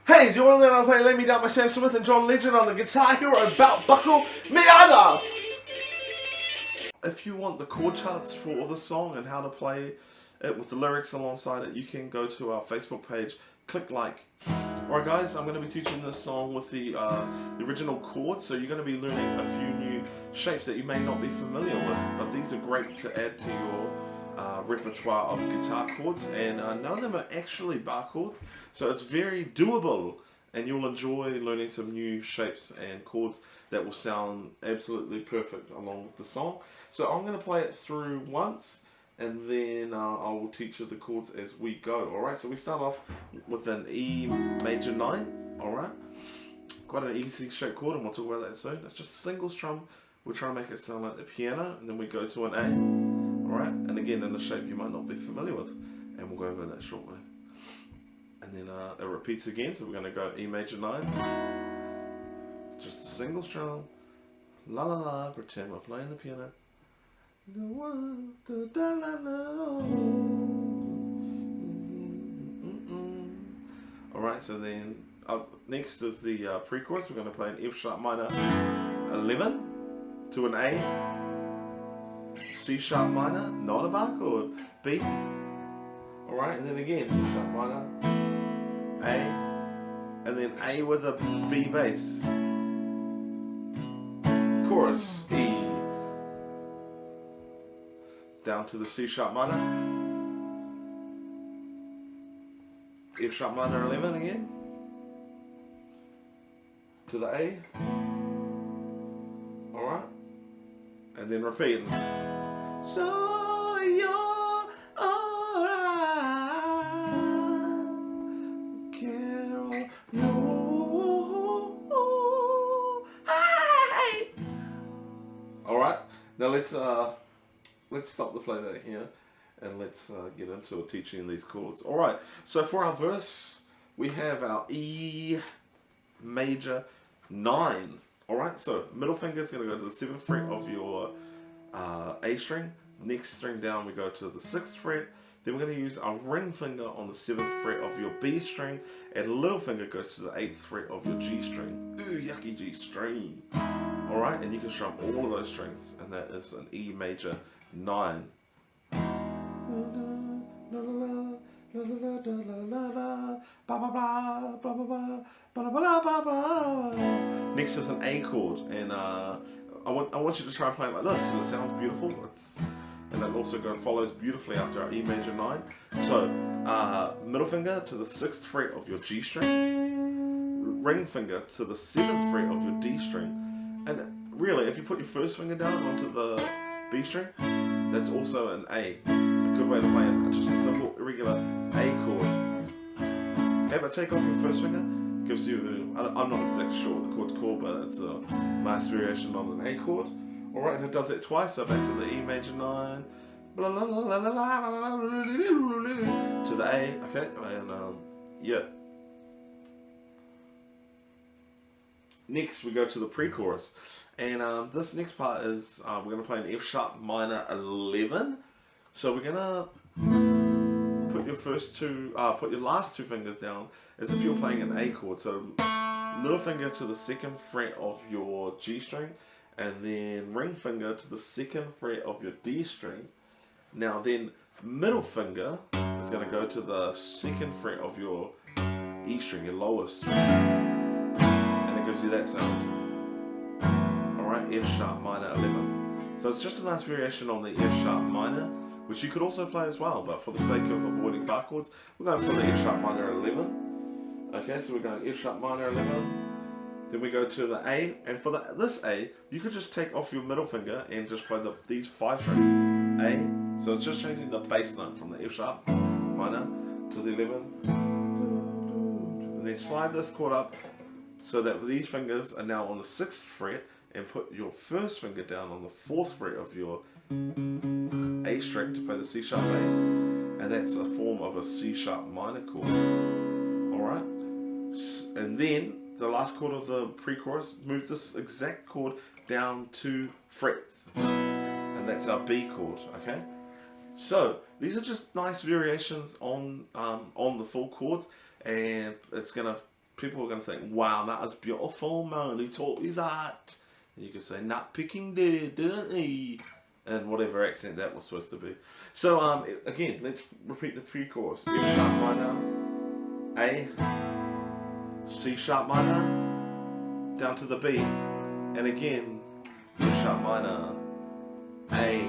Hey, do you want to learn how to play Lay Me Down by Sam Smith and John Legend on the Guitar Hero Belt Buckle? Me either! If you want the chord charts for the song and how to play it with the lyrics alongside it, you can go to our Facebook page, click like. Alright guys, I'm going to be teaching this song with the original chords, so you're going to be learning a few new shapes that you may not be familiar with, but these are great to add to your repertoire of guitar chords, and none of them are actually bar chords, so it's very doable, and you'll enjoy learning some new shapes and chords that will sound absolutely perfect along with the song. So I'm going to play it through once, and then I will teach you the chords as we go. Alright, so we start off with an E major 9, alright? Quite an easy shape chord, and we'll talk about that soon. It's just a single strum. We'll try to make it sound like the piano, and then we go to an A. Alright, and again in a shape you might not be familiar with, and we'll go over that shortly. And then it repeats again, so we're going to go E major 9, just a single strum, la la la, pretend we're playing the piano. Alright, so then up next is the pre-chorus. We're going to play an F sharp minor 11 to an A. C sharp minor, not a bar chord, B. Alright, and then again, C sharp minor, A, and then A with a B bass. Chorus, E. Down to the C sharp minor, F sharp minor 11 again, to the A. Alright, and then repeat. So you're alright, Carol, hey. Alright, now let's stop the playback here and let's get into teaching these chords. Alright, so for our verse we have our E major 9. Alright, so middle finger is going to go to the 7th fret of your A string. Next string down we go to the 6th fret. Then we're going to use our ring finger on the 7th fret of your B string, and little finger goes to the 8th fret of your G string. Ooh, yucky G string. Alright, and you can strum all of those strings, and that is an E major 9. Next is an A chord, and I want you to try and play it like this, and it sounds beautiful. And it also follows beautifully after our E major 9. So middle finger to the 6th fret of your G string, ring finger to the 7th fret of your D string, and really, if you put your first finger down onto the B string, that's also an A. A good way to play it, just a simple, irregular A chord. Okay, but take off your first finger, gives you, I'm not exactly sure what the chord's called, but it's a nice variation on an A chord. Alright, and it does it twice, so back to the E major 9, to the A, okay, and yeah. Next we go to the pre-chorus, and this next part is we're going to play an F sharp minor 11. So we're going to put your put your last two fingers down as if you're playing an A chord. So little finger to the 2nd fret of your G string, and then ring finger to the 2nd fret of your D string. Now then middle finger is going to go to the 2nd fret of your E string, your lowest string, and it gives you that sound. Alright, F sharp minor 11. So it's just a nice variation on the F sharp minor, which you could also play as well, but for the sake of avoiding bar chords, we're going for the F sharp minor 11. Okay, so we're going F sharp minor 11. Then we go to the A, and for this A, you could just take off your middle finger and just play these 5 strings. A, so it's just changing the bass note from the F sharp minor to the 11. And then slide this chord up so that these fingers are now on the 6th fret, and put your first finger down on the 4th fret of your A string to play the C sharp bass, and that's a form of a C sharp minor chord. Alright, and then the last chord of the pre-chorus, move this exact chord down 2 frets, and that's our B chord. Okay, so these are just nice variations on the full chords, and it's gonna people are going to think, wow, that is beautiful, man. Who taught you that? And you can say, NatPicking did, didn't he? And whatever accent that was supposed to be. So, again, let's repeat the pre-chorus. F sharp minor, A, C sharp minor, down to the B. And again, F sharp minor, A.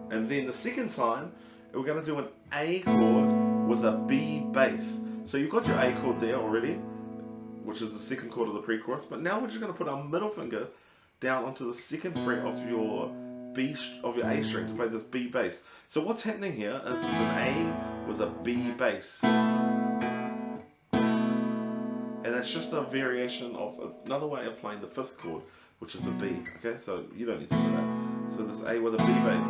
And then the second time, we're going to do an A chord with a B bass. So you've got your A chord there already, which is the second chord of the pre-chorus. But now we're just going to put our middle finger down onto the second fret of your A string to play this B bass. So what's happening here is it's an A with a B bass. And that's just a variation of another way of playing the fifth chord, which is the B. Okay, so you don't need to do that. So this A with a B bass.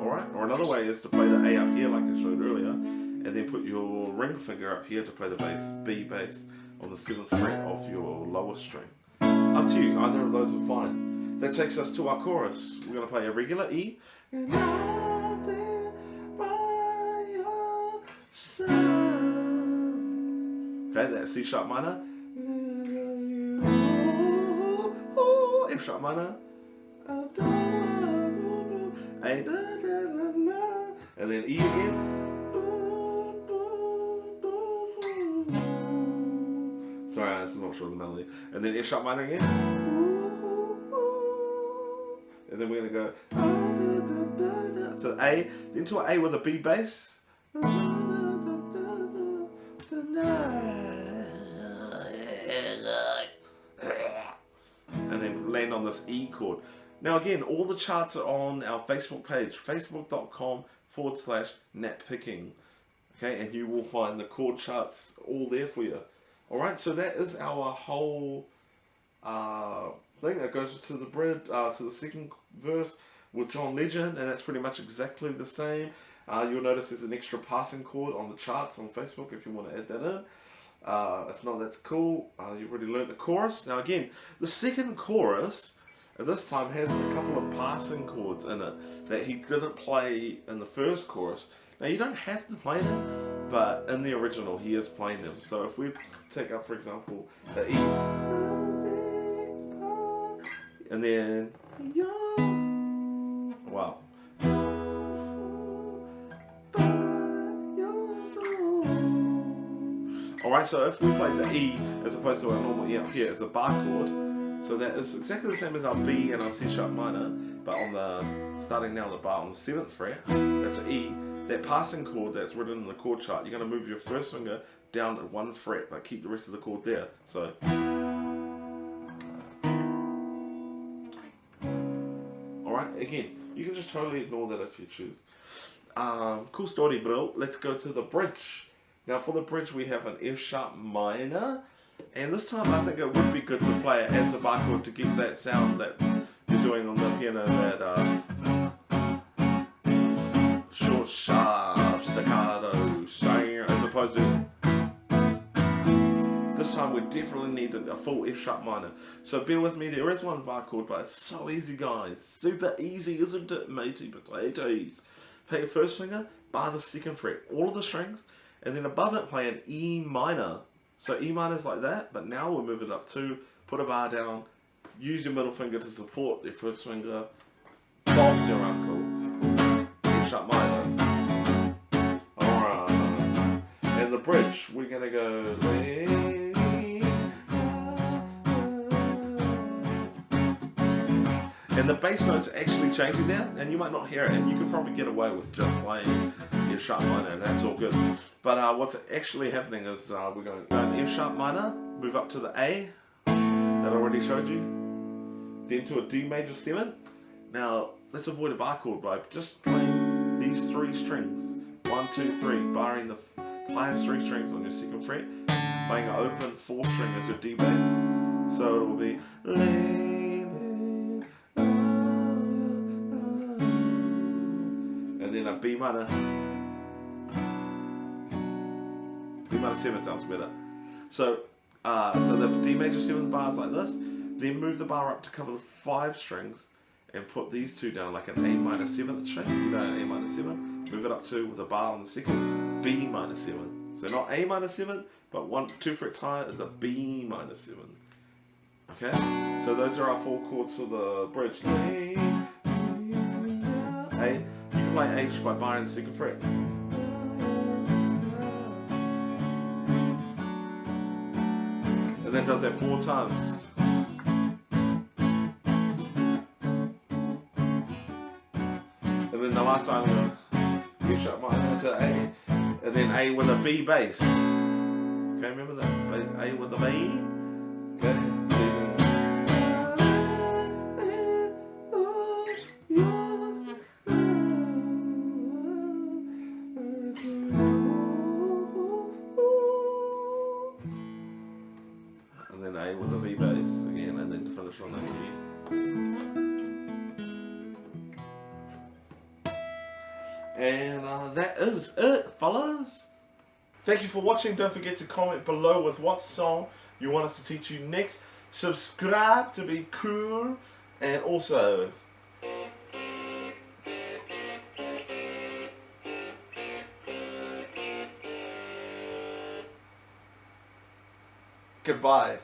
Alright? Or another way is to play the A up here like I showed earlier, and then put your ring finger up here to play the bass, B bass, on the 7th fret of your lower string. Up to you, either of those are fine. That takes us to our chorus. We're going to play a regular E. And out there by your side. Okay, that's C sharp minor. F sharp minor. A, and then E again. Sorry, I'm not sure of the melody. And then F sharp minor again. And then we're going to go. So A, then to an A with a B bass. And then land on this E chord. Now again, all the charts are on our Facebook page, facebook.com/NatPicking. Okay, and you will find the chord charts all there for you. Alright, so that is our whole thing that goes to the bridge, to the second verse with John Legend, and that's pretty much exactly the same. You'll notice there's an extra passing chord on the charts on Facebook if you want to add that in. If not, that's cool. You've already learned the chorus. Now again, the second chorus at this time has a couple of passing chords in it that he didn't play in the first chorus. Now you don't have to play them, but in the original he is playing them. So if we take up, for example, the E, and then wow. Alright, so if we played the E as opposed to our normal E up here as a bar chord, so that is exactly the same as our B and our C sharp minor, but on the starting now on the bar on the 7th fret, that's an E. That passing chord that's written in the chord chart, you're going to move your first finger down at 1 fret, but keep the rest of the chord there. So, alright, again, you can just totally ignore that if you choose. Cool story, bro. Let's go to the bridge. Now for the bridge we have an F sharp minor, and this time I think it would be good to play it as a bar chord to get that sound that you're doing on the piano, that short, sharp, staccato sound, as opposed to this time we definitely need a full F sharp minor. So bear with me, there is one bar chord, but it's so easy, guys. Super easy, isn't it, matey potatoes? Play your first finger, bar the 2nd fret, all of the strings, and then above it play an E minor. So E minor is like that, but now we'll move it up 2, put a bar down, use your middle finger to support your first finger, Bob's your uncle, F sharp minor. Alright, and the bridge, we're gonna go, and the bass notes are actually changing now, and you might not hear it, and you can probably get away with just playing F sharp minor, and that's all good. But what's actually happening is we're going F sharp minor, move up to the A that I already showed you, then to a D major 7. Now let's avoid a bar chord by just playing these 3 strings, 1, 2, 3, barring the highest 3 strings on your 2nd fret, playing an open 4th string as your D bass. So it will be and then a B minor. B minor 7 sounds better. So, so the D major 7th bar is like this. Then move the bar up to cover the 5 strings and put these 2 down like an A minor 7th string. You know, an A minor 7. Move it up 2 with a bar on the 2nd. B minor 7. So not A minor 7, but 2 frets higher is a B minor 7. Okay? So those are our 4 chords for the bridge. A. You can play H by barring the 2nd fret. And then does that 4 times. And then the last time F sharp minor to A, and then A with a B bass. Okay, remember that? A with a B. Okay. And then A with a B bass again, and then to finish on that E. And that is it, fellas. Thank you for watching. Don't forget to comment below with what song you want us to teach you next. Subscribe to be cool. And also, goodbye.